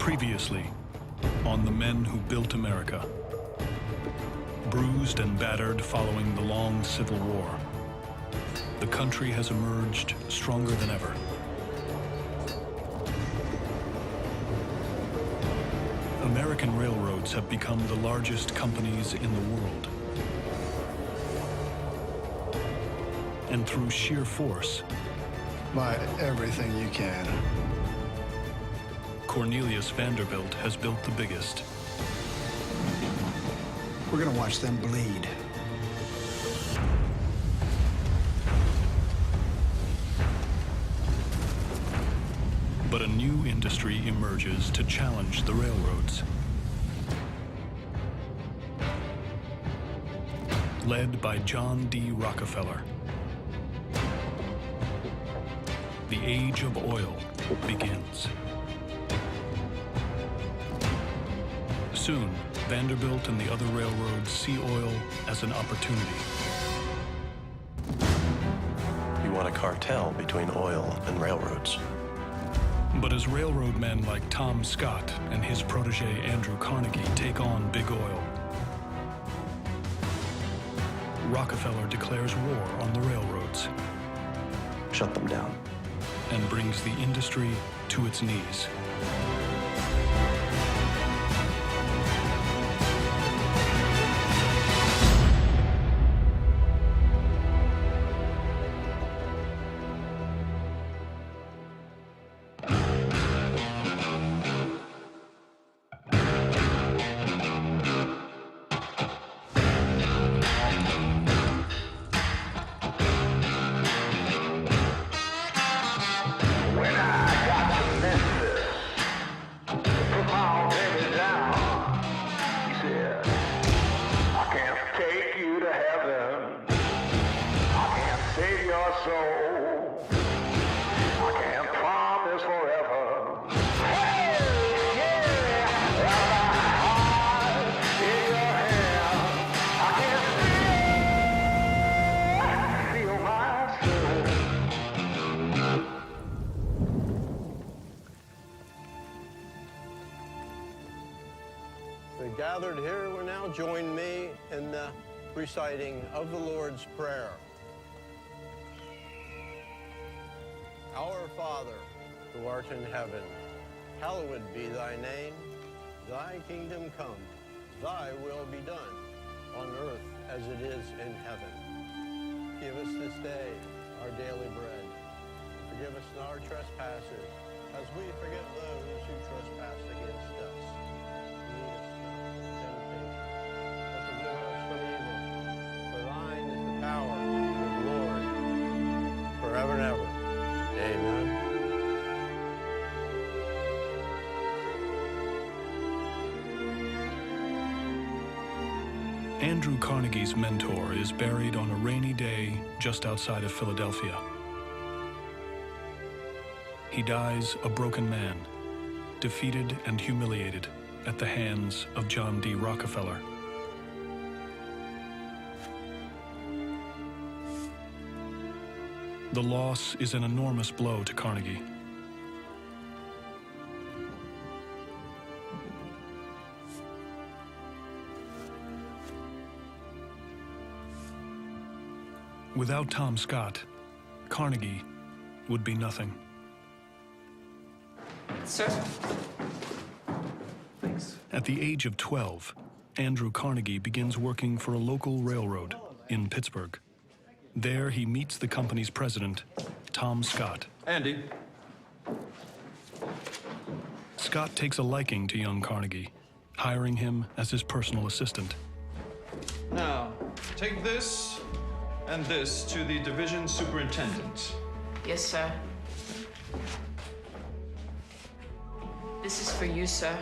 Previously, on the men who built America. Bruised and battered following the long Civil War, the country has emerged stronger than ever. American railroads have become the largest companies in the world. And through sheer force, buy everything you can. Cornelius Vanderbilt has built the biggest. We're gonna watch them bleed. But a new industry emerges to challenge the railroads. Led by John D. Rockefeller, the age of oil begins. Soon, Vanderbilt and the other railroads see oil as an opportunity. You want a cartel between oil and railroads. But as railroad men like Tom Scott and his protege Andrew Carnegie take on big oil, Rockefeller declares war on the railroads. Shut them down. And brings the industry to its knees. Gathered here will now join me in the reciting of the Lord's Prayer. Our Father, who art in heaven, hallowed be thy name. Thy kingdom come, thy will be done, on earth as it is in heaven. Give us this day our daily bread. Forgive us our trespasses, as we forgive those who trespass against us. Power, the glory, forever and ever. Amen. Andrew Carnegie's mentor is buried on a rainy day just outside of Philadelphia. He dies a broken man, defeated and humiliated at the hands of John D. Rockefeller. The loss is an enormous blow to Carnegie. Without Tom Scott, Carnegie would be nothing. Sir? Thanks. At the age of 12, Andrew Carnegie begins working for a local railroad in Pittsburgh. There he meets the company's president, Tom Scott. Andy. Scott takes a liking to young Carnegie, hiring him as his personal assistant. Now, take this and this to the division superintendent. Yes, sir. This is for you, sir.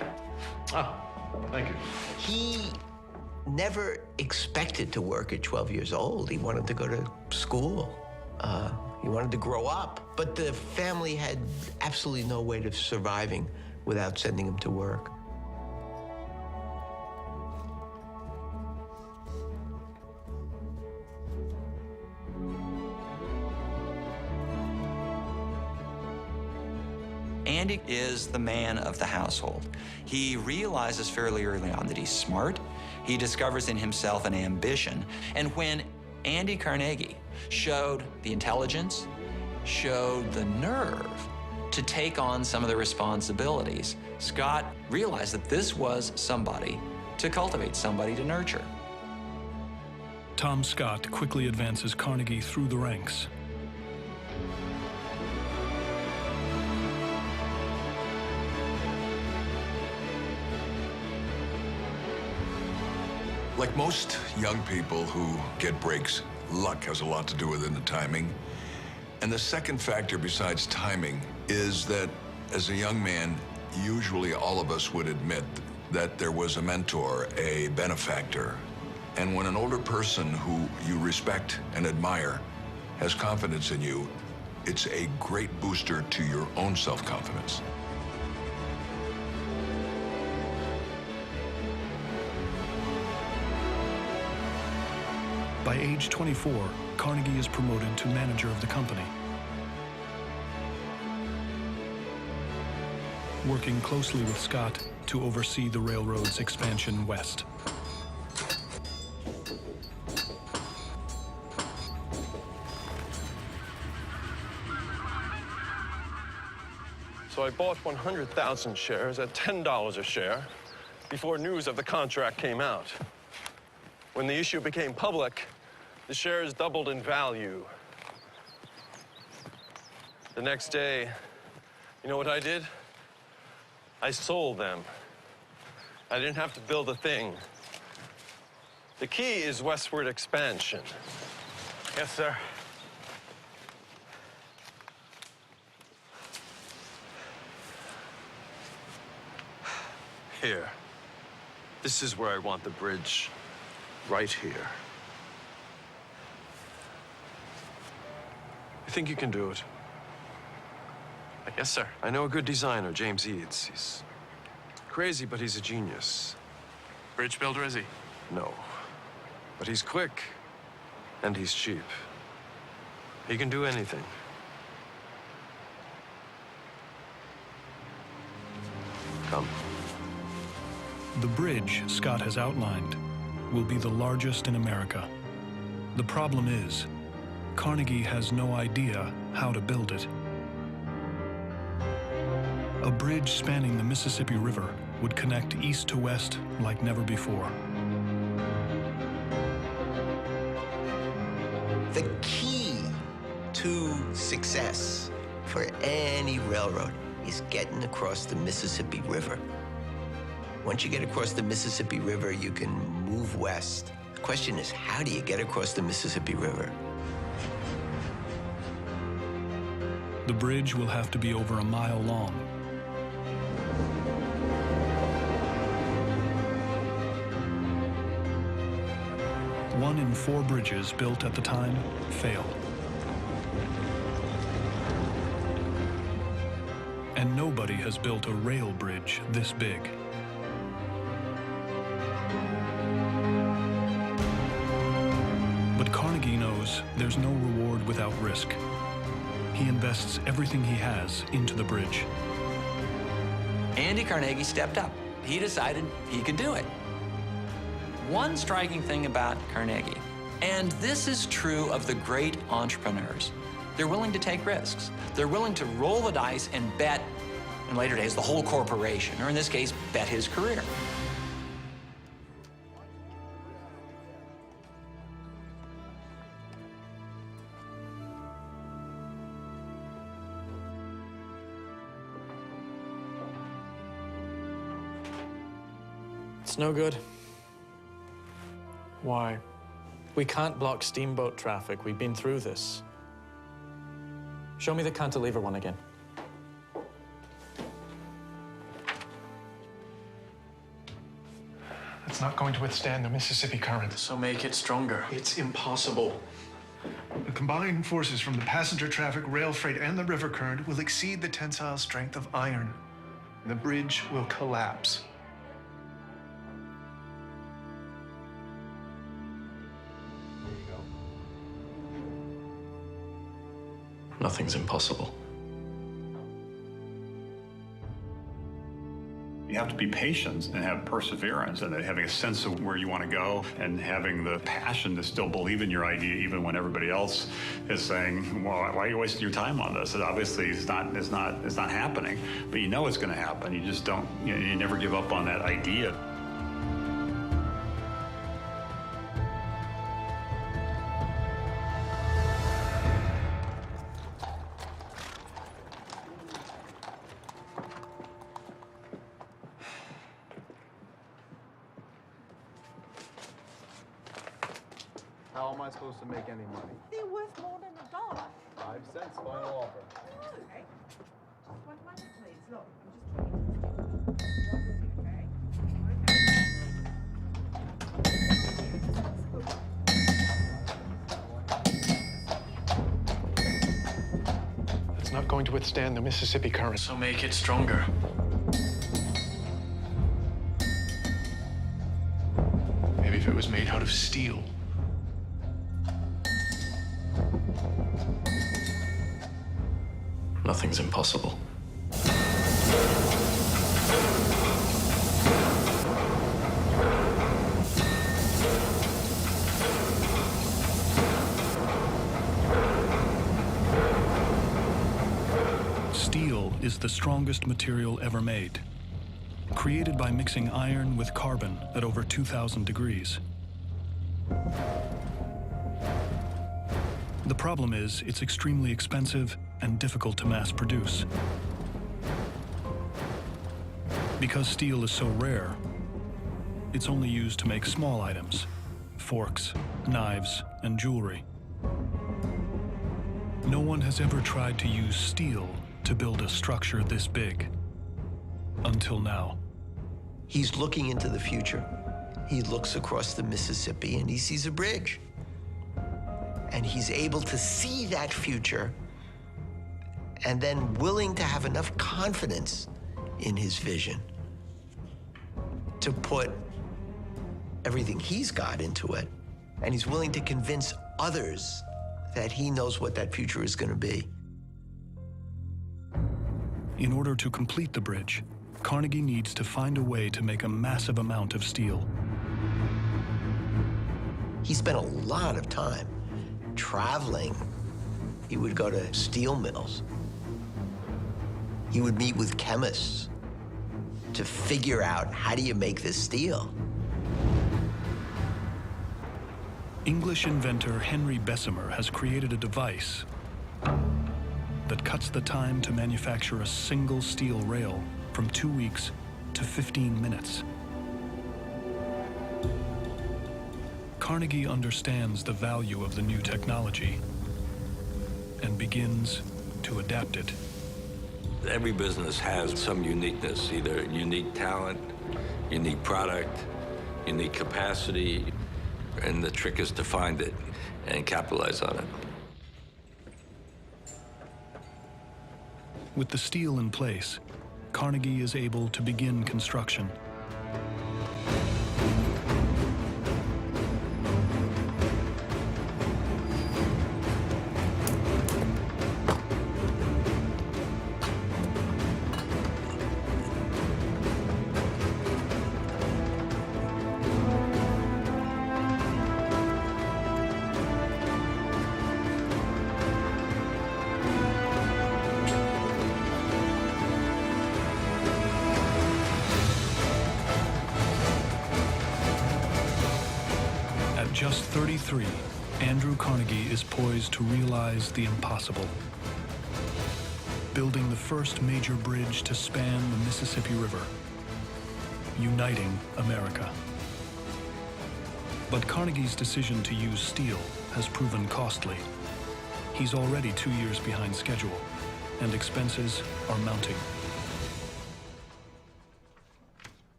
Ah, thank you. He never expected to work at 12 years old. He wanted to go to school. He wanted to grow up. But the family had absolutely no way of surviving without sending him to work. Andy is the man of the household. He realizes fairly early on that he's smart. He discovers in himself an ambition. And when Andy Carnegie showed the intelligence, showed the nerve to take on some of the responsibilities, Scott realized that this was somebody to cultivate, somebody to nurture. Tom Scott quickly advances Carnegie through the ranks. Like most young people who get breaks, luck has a lot to do with it in the timing. And the second factor besides timing is that as a young man, usually all of us would admit that there was a mentor, a benefactor. And when an older person who you respect and admire has confidence in you, it's a great booster to your own self-confidence. By age 24, Carnegie is promoted to manager of the company. Working closely with Scott to oversee the railroad's expansion west. So I bought 100,000 shares at $10 a share before news of the contract came out. When the issue became public, the shares doubled in value. The next day, you know what I did? I sold them. I didn't have to build a thing. The key is westward expansion. Yes, sir. Here. This is where I want the bridge. Right here. I think you can do it. Yes, sir. I know a good designer, James Eads. He's crazy, but he's a genius. Bridge builder, is he? No. But he's quick, and he's cheap. He can do anything. Come. The bridge Scott has outlined will be the largest in America. The problem is, Carnegie has no idea how to build it. A bridge spanning the Mississippi River would connect east to west like never before. The key to success for any railroad is getting across the Mississippi River. Once you get across the Mississippi River, you can move west. The question is, how do you get across the Mississippi River? The bridge will have to be over a mile long. One in 4 bridges built at the time fail. And nobody has built a rail bridge this big. But Carnegie knows there's no reward without risk. He invests everything he has into the bridge. Andy Carnegie stepped up. He decided he could do it. One striking thing about Carnegie, and this is true of the great entrepreneurs, they're willing to take risks. They're willing to roll the dice and bet, in later days, the whole corporation, or in this case, bet his career. It's no good. Why? We can't block steamboat traffic. We've been through this. Show me the cantilever one again. It's not going to withstand the Mississippi current. So make it stronger. It's impossible. The combined forces from the passenger traffic, rail freight, and the river current will exceed the tensile strength of iron. And the bridge will collapse. Nothing's impossible. You have to be patient and have perseverance and having a sense of where you want to go and having the passion to still believe in your idea even when everybody else is saying, well, why are you wasting your time on this? It obviously it's not happening, but you know it's going to happen. You just don't, you never give up on that idea. How am I supposed to make any money? They're worth more than $1. 5 cents, final offer. Okay. Just 1 moment, please. Look, I'm just It's not going to withstand the Mississippi current. So make it stronger. Maybe if it was made out of steel. Nothing's impossible. Steel is the strongest material ever made, created by mixing iron with carbon at over 2,000 degrees. The problem is it's extremely expensive and difficult to mass produce. Because steel is so rare, it's only used to make small items, forks, knives, and jewelry. No one has ever tried to use steel to build a structure this big, until now. He's looking into the future. He looks across the Mississippi and he sees a bridge. And he's able to see that future and then willing to have enough confidence in his vision to put everything he's got into it. And he's willing to convince others that he knows what that future is going to be. In order to complete the bridge, Carnegie needs to find a way to make a massive amount of steel. He spent a lot of time traveling. He would go to steel mills. He would meet with chemists to figure out, how do you make this steel? English inventor Henry Bessemer has created a device that cuts the time to manufacture a single steel rail from 2 weeks to 15 minutes. Carnegie understands the value of the new technology and begins to adapt it. Every business has some uniqueness, either unique talent, unique product, unique capacity, and the trick is to find it and capitalize on it. With the steel in place, Carnegie is able to begin construction. At just 33, Andrew Carnegie is poised to realize the impossible, building the first major bridge to span the Mississippi River, uniting America. But Carnegie's decision to use steel has proven costly. He's already 2 years behind schedule, and expenses are mounting.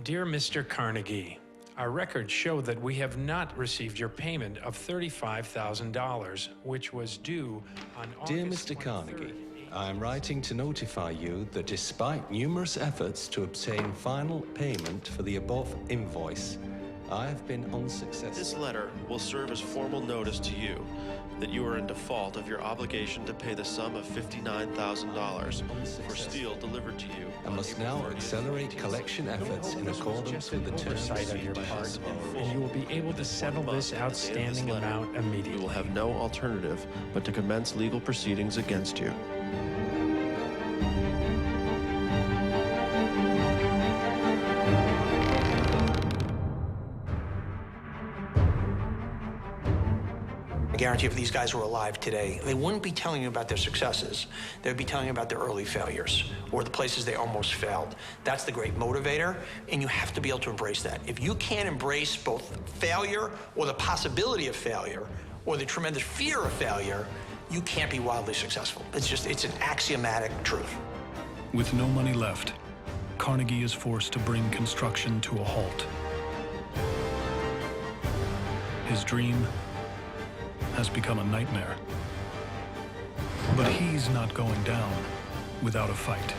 Dear Mr. Carnegie, our records show that we have not received your payment of $35,000, which was due on Dear August Mr. 23rd. Carnegie, I am writing to notify you that despite numerous efforts to obtain final payment for the above invoice, I have been unsuccessful. This letter will serve as formal notice to you that you are in default of your obligation to pay the sum of $59,000 for steel delivered to you. I must now accelerate collection efforts in accordance with the terms Oversight on your part, and you will be able to settle this outstanding amount immediately. You will have no alternative but to commence legal proceedings against you. I guarantee if these guys were alive today, they wouldn't be telling you about their successes. They'd be telling you about their early failures or the places they almost failed. That's the great motivator, and you have to be able to embrace that. If you can't embrace both failure or the possibility of failure or the tremendous fear of failure, you can't be wildly successful. It's an axiomatic truth. With no money left, Carnegie is forced to bring construction to a halt. His dream has become a nightmare. But he's not going down without a fight.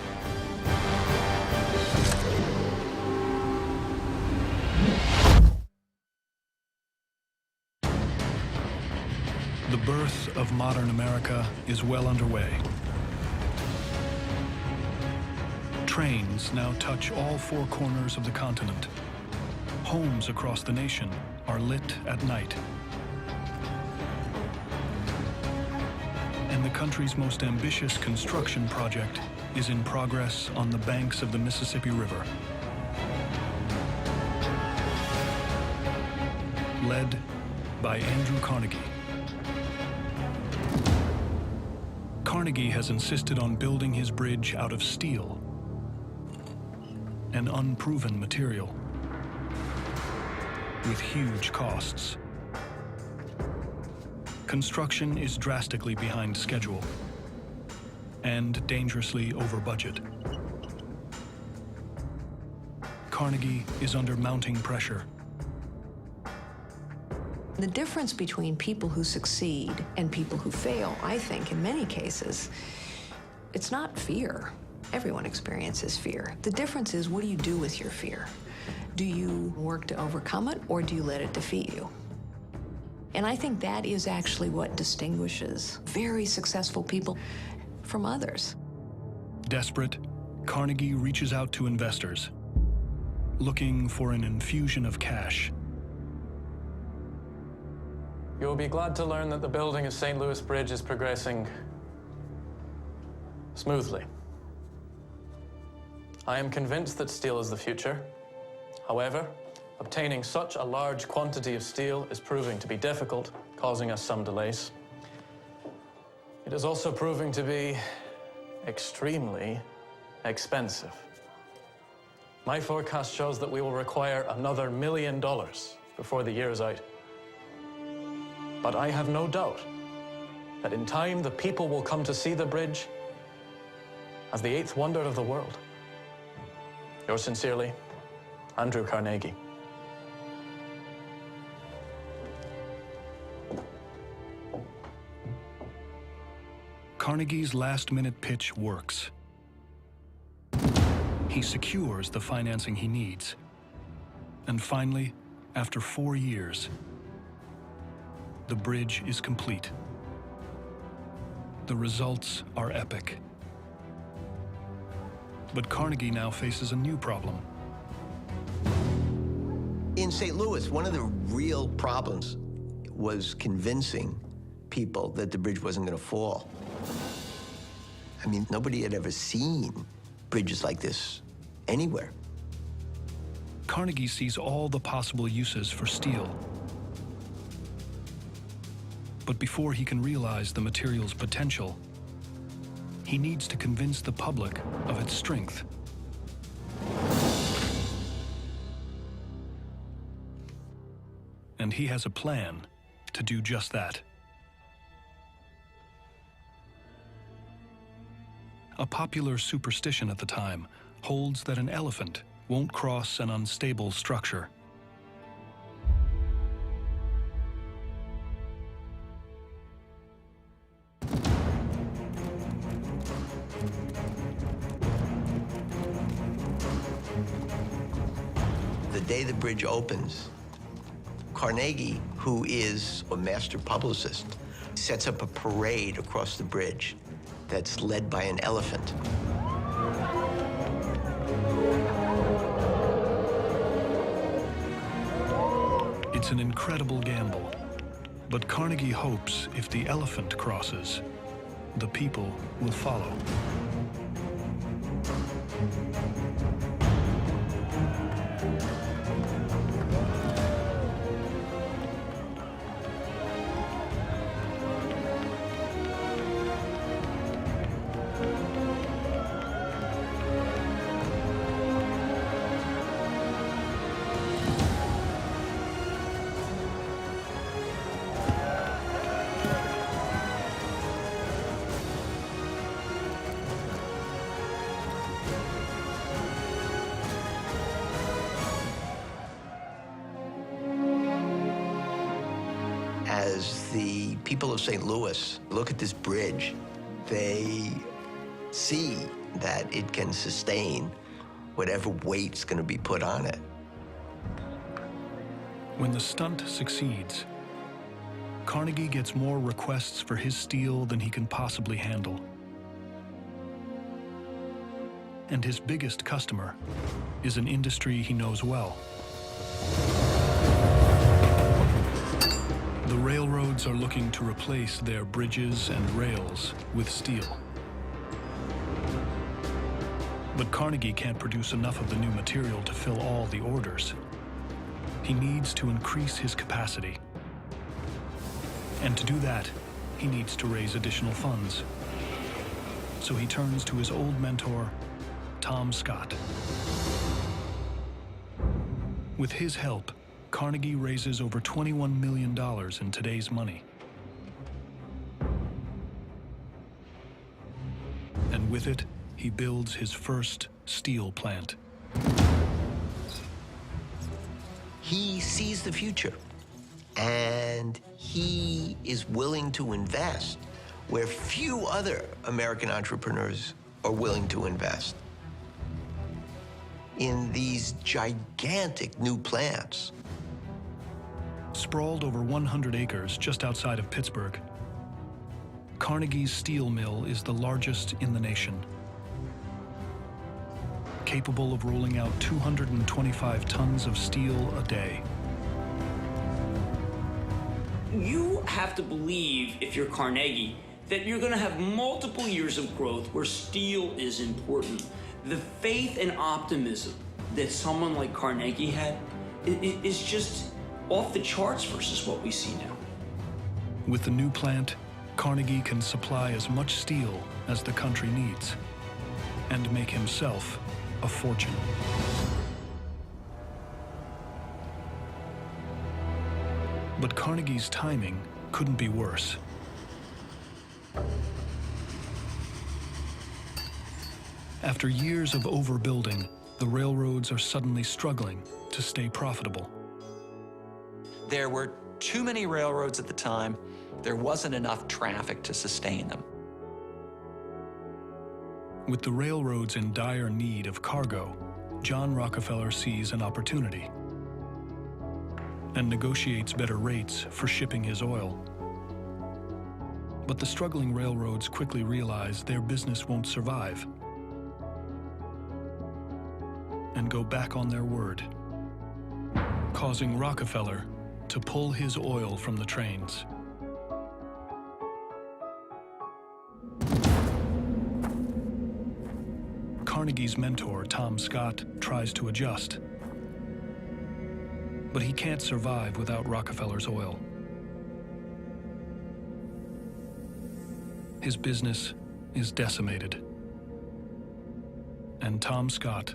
The birth of modern America is well underway. Trains now touch all four corners of the continent. Homes across the nation are lit at night. And the country's most ambitious construction project is in progress on the banks of the Mississippi River. Led by Andrew Carnegie. Carnegie has insisted on building his bridge out of steel, an unproven material, with huge costs. Construction is drastically behind schedule and dangerously over budget. Carnegie is under mounting pressure. The difference between people who succeed and people who fail, I think, in many cases, it's not fear. Everyone experiences fear. The difference is, what do you do with your fear? Do you work to overcome it, or do you let it defeat you? And I think that is actually what distinguishes very successful people from others. Desperate, Carnegie reaches out to investors, looking for an infusion of cash. You will be glad to learn that the building of St. Louis Bridge is progressing smoothly. I am convinced that steel is the future. However, obtaining such a large quantity of steel is proving to be difficult, causing us some delays. It is also proving to be extremely expensive. My forecast shows that we will require another $1 million before the year is out. But I have no doubt that in time the people will come to see the bridge as the eighth wonder of the world. Yours sincerely, Andrew Carnegie. Carnegie's last-minute pitch works. He secures the financing he needs. And finally, after 4 years, the bridge is complete. The results are epic. But Carnegie now faces a new problem. In St. Louis, one of the real problems was convincing people that the bridge wasn't going to fall. I mean, nobody had ever seen bridges like this anywhere. Carnegie sees all the possible uses for steel. But before he can realize the material's potential, he needs to convince the public of its strength. And he has a plan to do just that. A popular superstition at the time holds that an elephant won't cross an unstable structure. The day the bridge opens, Carnegie, who is a master publicist, sets up a parade across the bridge that's led by an elephant. It's an incredible gamble, but Carnegie hopes if the elephant crosses, the people will follow. As the people of St. Louis look at this bridge, they see that it can sustain whatever weight's going to be put on it. When the stunt succeeds, Carnegie gets more requests for his steel than he can possibly handle. And his biggest customer is an industry he knows well. The railroads are looking to replace their bridges and rails with steel. But Carnegie can't produce enough of the new material to fill all the orders. He needs to increase his capacity. And to do that, he needs to raise additional funds. So he turns to his old mentor, Tom Scott. With his help, Carnegie raises over $21 million in today's money. And with it, he builds his first steel plant. He sees the future, and he is willing to invest where few other American entrepreneurs are willing to invest. In these gigantic new plants. Sprawled over 100 acres just outside of Pittsburgh, Carnegie's steel mill is the largest in the nation. Capable of rolling out 225 tons of steel a day. You have to believe, if you're Carnegie, that you're going to have multiple years of growth where steel is important. The faith and optimism that someone like Carnegie had is just off the charts versus what we see now. With the new plant, Carnegie can supply as much steel as the country needs and make himself a fortune. But Carnegie's timing couldn't be worse. After years of overbuilding, the railroads are suddenly struggling to stay profitable. There were too many railroads at the time. There wasn't enough traffic to sustain them. With the railroads in dire need of cargo, John Rockefeller sees an opportunity and negotiates better rates for shipping his oil. But the struggling railroads quickly realize their business won't survive and go back on their word, causing Rockefeller to pull his oil from the trains. Carnegie's mentor, Tom Scott, tries to adjust. But he can't survive without Rockefeller's oil. His business is decimated. And Tom Scott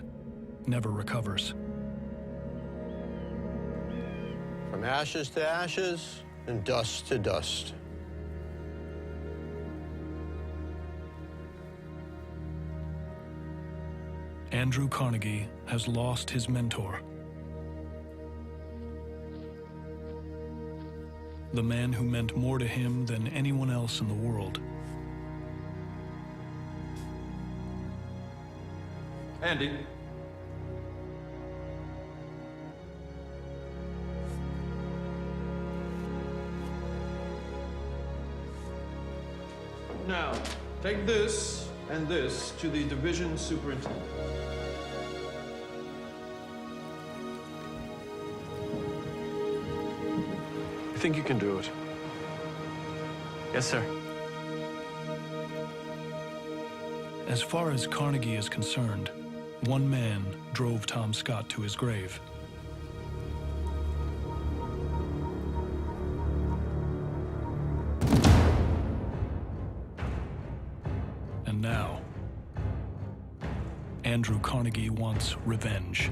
never recovers. From ashes to ashes and dust to dust. Andrew Carnegie has lost his mentor. The man who meant more to him than anyone else in the world. Andy. Now, take this and this to the division superintendent. I think you can do it. Yes, sir. As far as Carnegie is concerned, one man drove Tom Scott to his grave. And now, Andrew Carnegie wants revenge.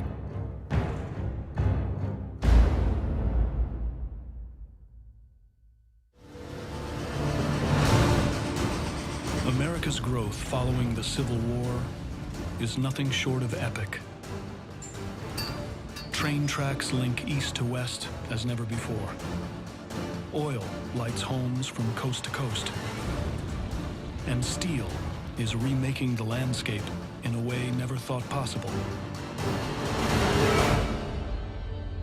America's growth following the Civil War is nothing short of epic. Train tracks link east to west as never before. Oil lights homes from coast to coast. And steel is remaking the landscape in a way never thought possible.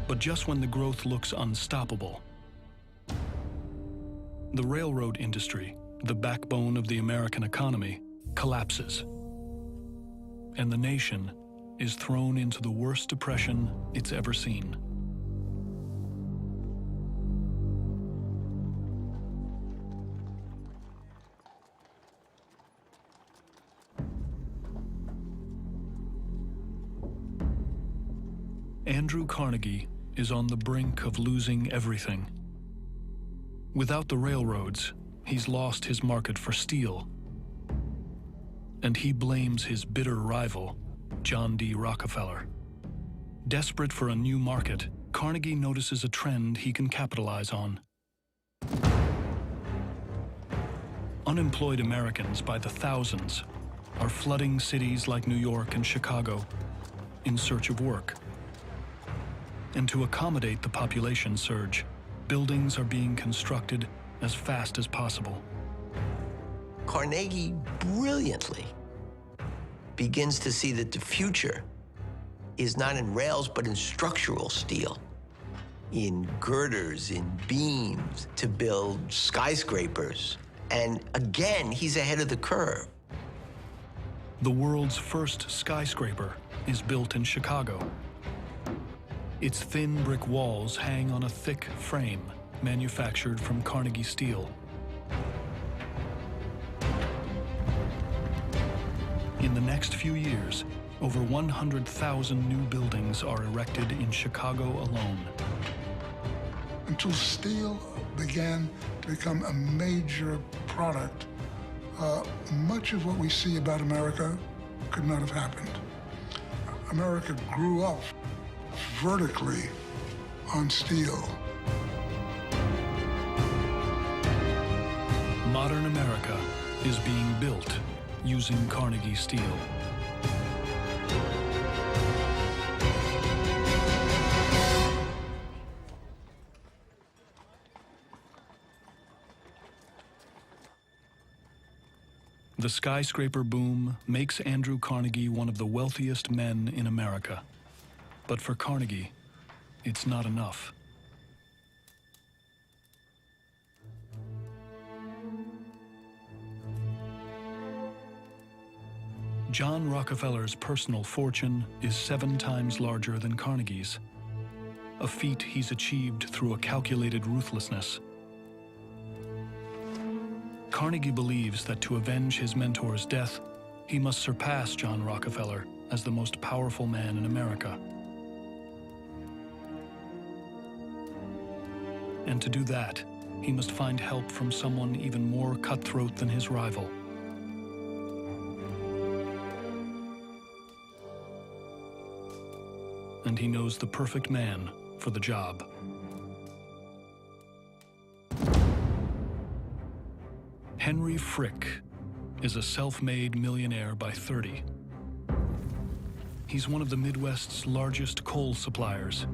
But just when the growth looks unstoppable, the railroad industry, the backbone of the American economy, collapses. And the nation is thrown into the worst depression it's ever seen. Andrew Carnegie is on the brink of losing everything. Without the railroads, he's lost his market for steel. And he blames his bitter rival, John D. Rockefeller. Desperate for a new market, Carnegie notices a trend he can capitalize on. Unemployed Americans by the thousands are flooding cities like New York and Chicago in search of work. And to accommodate the population surge, buildings are being constructed as fast as possible. Carnegie brilliantly begins to see that the future is not in rails, but in structural steel, in girders, in beams, to build skyscrapers. And again, he's ahead of the curve. The world's first skyscraper is built in Chicago. Its thin brick walls hang on a thick frame manufactured from Carnegie steel. In the next few years, over 100,000 new buildings are erected in Chicago alone. Until steel began to become a major product, much of what we see about America could not have happened. America grew up vertically on steel. Modern America is being built using Carnegie steel. The skyscraper boom makes Andrew Carnegie one of the wealthiest men in America. But for Carnegie, it's not enough. John Rockefeller's personal fortune is 7 times larger than Carnegie's, a feat he's achieved through a calculated ruthlessness. Carnegie believes that to avenge his mentor's death, he must surpass John Rockefeller as the most powerful man in America. And to do that, he must find help from someone even more cutthroat than his rival. And he knows the perfect man for the job. Henry Frick is a self-made millionaire by 30. He's one of the Midwest's largest coal suppliers.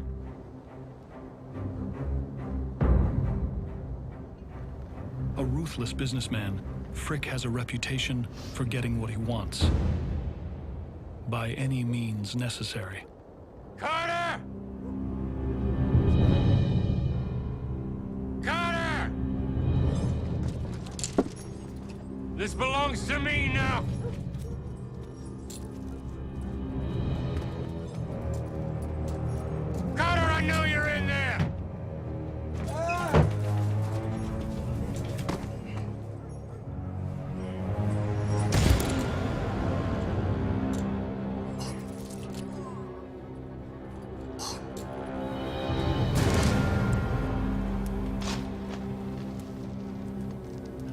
A ruthless businessman, Frick has a reputation for getting what he wants, by any means necessary. Carter! Carter! This belongs to me now! Carter, I know you're in there!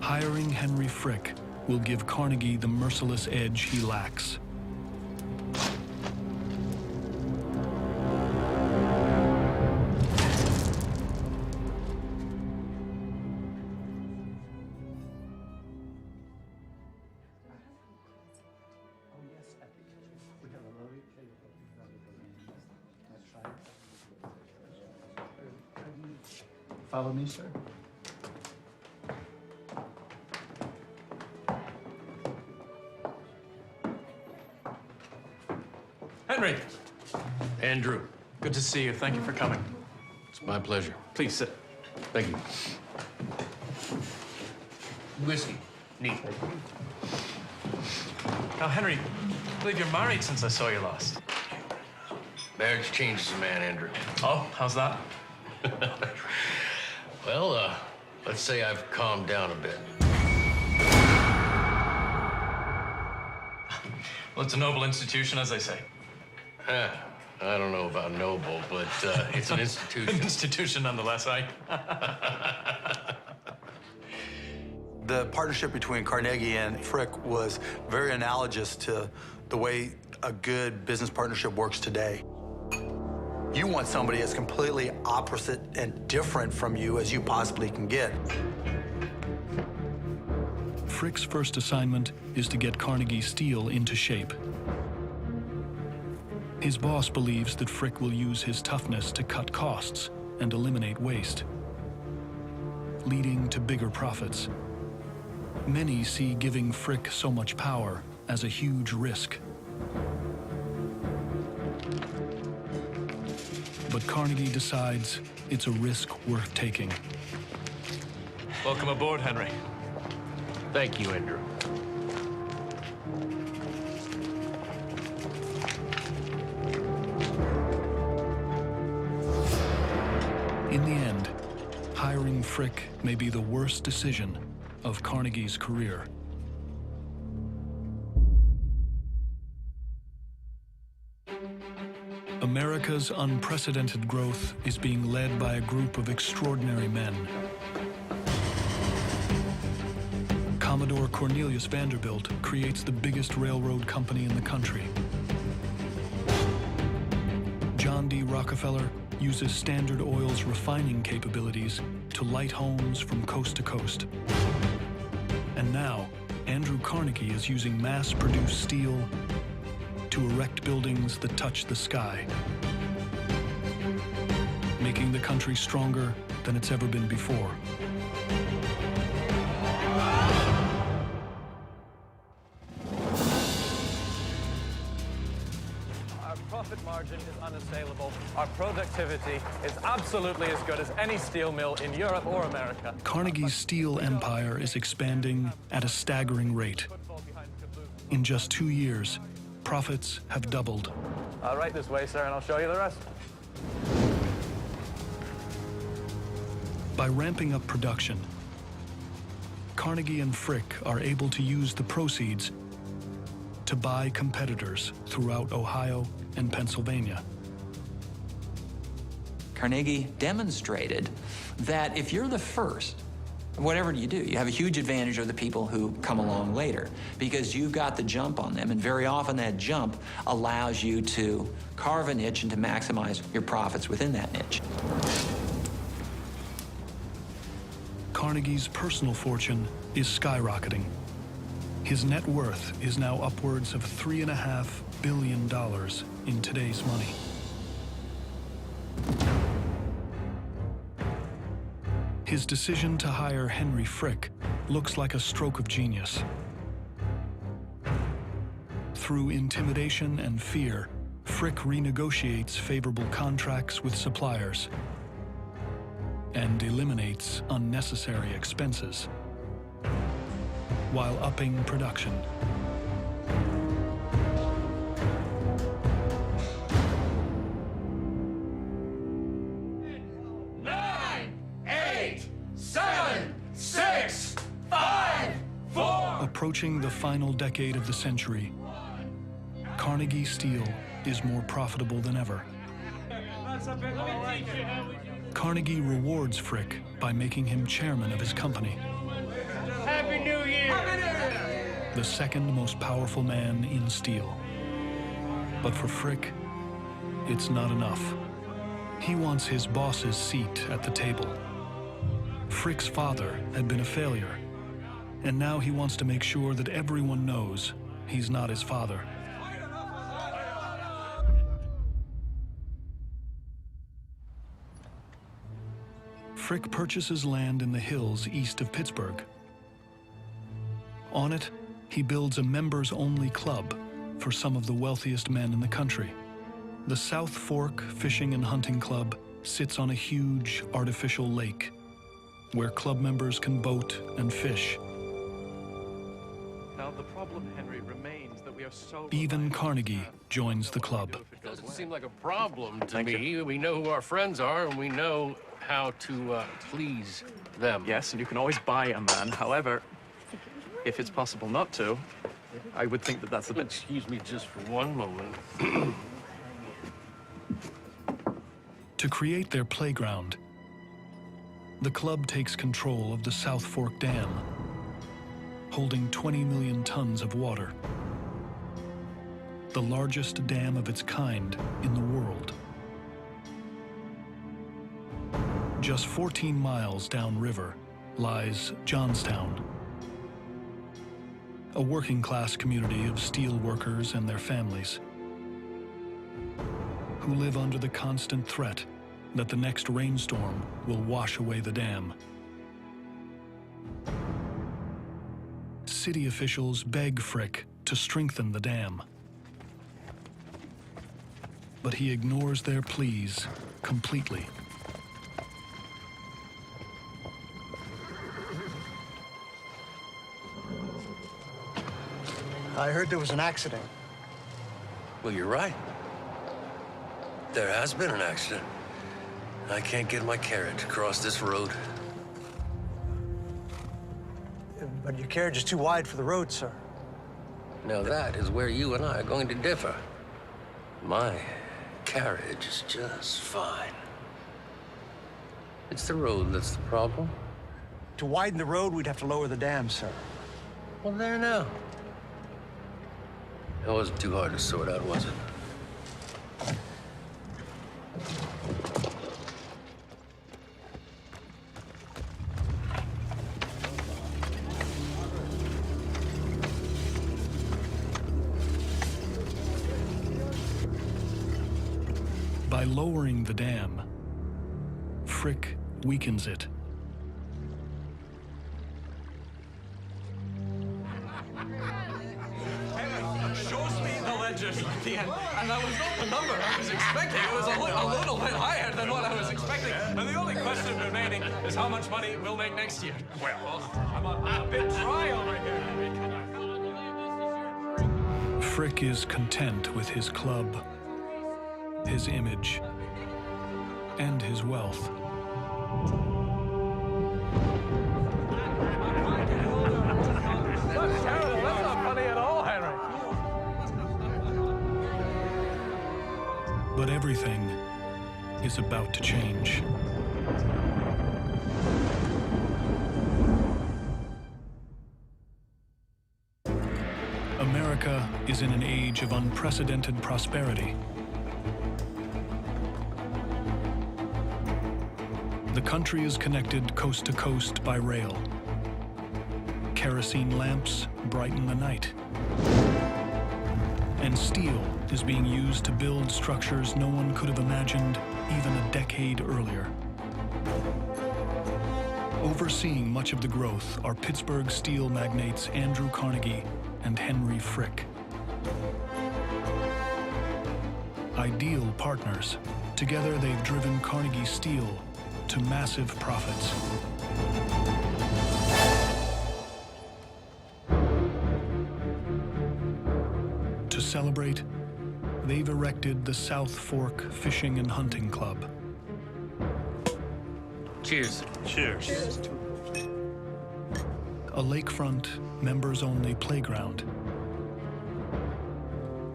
Hiring Henry Frick will give Carnegie the merciless edge he lacks. Follow me, sir. Henry! Andrew. Good to see you. Thank you for coming. It's my pleasure. Please sit. Thank you. Whiskey. Neat. Now, Henry, I believe you're married since I saw you last. Marriage changes a man, Andrew. Oh, how's that? Well, let's say I've calmed down a bit. Well, it's a noble institution, as they say. I don't know about noble, but it's an institution. An institution nonetheless, eh? The partnership between Carnegie and Frick was very analogous to the way a good business partnership works today. You want somebody as completely opposite and different from you as you possibly can get. Frick's first assignment is to get Carnegie Steel into shape. His boss believes that Frick will use his toughness to cut costs and eliminate waste, leading to bigger profits. Many see giving Frick so much power as a huge risk. But Carnegie decides it's a risk worth taking. Welcome aboard, Henry. Thank you, Andrew. In the end, hiring Frick may be the worst decision of Carnegie's career. America's unprecedented growth is being led by a group of extraordinary men. Commodore Cornelius Vanderbilt creates the biggest railroad company in the country. John D. Rockefeller uses Standard Oil's refining capabilities to light homes from coast to coast. And now, Andrew Carnegie is using mass-produced steel to erect buildings that touch the sky, making the country stronger than it's ever been before. Our profit margin is unassailable. Our productivity is absolutely as good as any steel mill in Europe or America. Carnegie's steel empire is expanding at a staggering rate. In just 2 years, profits have doubled. I'll right this way, sir, and I'll show you the rest. By ramping up production, Carnegie and Frick are able to use the proceeds to buy competitors throughout Ohio and Pennsylvania. Carnegie demonstrated that if you're the first, whatever you do, you have a huge advantage of the people who come along later because you've got the jump on them, and very often that jump allows you to carve a niche and to maximize your profits within that niche. Carnegie's personal fortune is skyrocketing. His net worth is now upwards of $3.5 billion in today's money. His decision to hire Henry Frick looks like a stroke of genius. Through intimidation and fear, Frick renegotiates favorable contracts with suppliers and eliminates unnecessary expenses. while upping production. Approaching the final decade of the century, Carnegie Steel is more profitable than ever. Carnegie rewards Frick by making him chairman of his company. Happy New Year! The second most powerful man in steel. But for Frick, it's not enough. He wants his boss's seat at the table. Frick's father had been a failure, and now he wants to make sure that everyone knows he's not his father. Frick purchases land in the hills east of Pittsburgh. On it, he builds a members-only club for some of the wealthiest men in the country. The South Fork Fishing and Hunting Club sits on a huge artificial lake where club members can boat and fish. Now, the problem, Henry, remains that we are so... Even Carnegie joins the club. It doesn't seem like a problem to me. We know who our friends are, and we know how to please them. Yes, and you can always buy a man. However, if it's possible not to, I would think that that's a bit... Excuse me just for one moment. To create their playground, the club takes control of the South Fork Dam, holding 20 million tons of water, the largest dam of its kind in the world. Just 14 miles downriver lies Johnstown, a working-class community of steel workers and their families who live under the constant threat that the next rainstorm will wash away the dam. City officials beg Frick to strengthen the dam, but he ignores their pleas completely. I heard there was an accident. Well, you're right. There has been an accident. I can't get my carriage across this road. But your carriage is too wide for the road, sir. Now that is where you and I are going to differ. My carriage is just fine. It's the road that's the problem. To widen the road, we'd have to lower the dam, sir. Well, there now. That wasn't too hard to sort out, was it? By lowering the dam, Frick weakens it. Shows me the ledger at the end, and that was not the number I was expecting. It was a little bit higher than what I was expecting. And the only question remaining is how much money we'll make next year. Well, I'm a bit dry over here, Henry. Frick is content with his club, his image, and his wealth. That's terrible. That's not funny at all, Henry. But everything is about to change. America is in an age of unprecedented prosperity. The country is connected coast to coast by rail. Kerosene lamps brighten the night. And steel is being used to build structures no one could have imagined even a decade earlier. Overseeing much of the growth are Pittsburgh steel magnates Andrew Carnegie and Henry Frick. Ideal partners, together they've driven Carnegie Steel to massive profits. To celebrate, they've erected the South Fork Fishing and Hunting Club. Cheers. Cheers. A lakefront, members-only playground.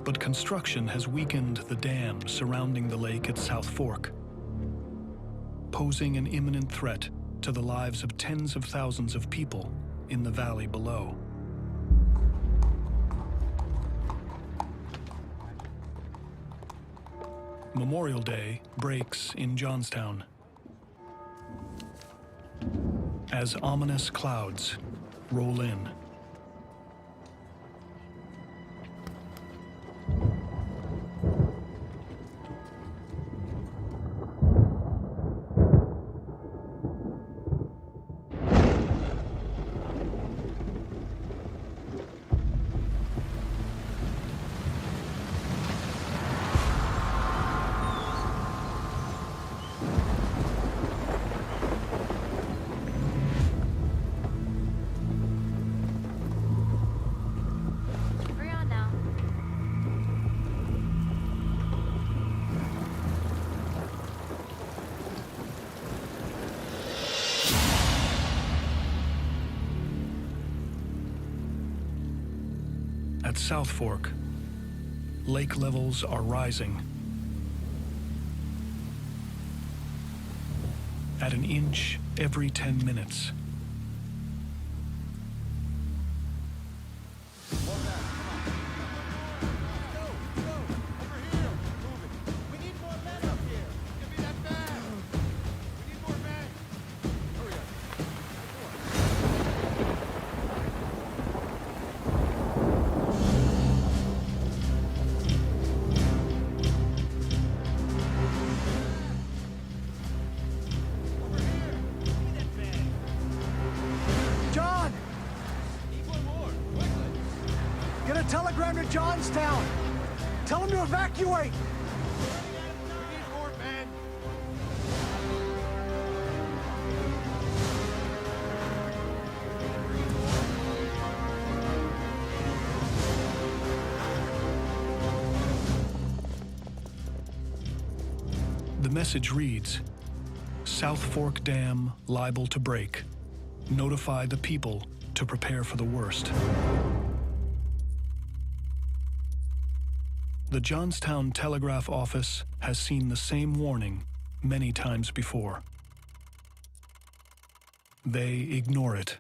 But construction has weakened the dam surrounding the lake at South Fork, posing an imminent threat to the lives of tens of thousands of people in the valley below. Memorial Day breaks in Johnstown as ominous clouds roll in. At South Fork, lake levels are rising. At an inch every 10 minutes. Get a telegram to Johnstown. Tell them to evacuate. The message reads, South Fork Dam liable to break. Notify the people to prepare for the worst. The Johnstown Telegraph Office has seen the same warning many times before. They ignore it.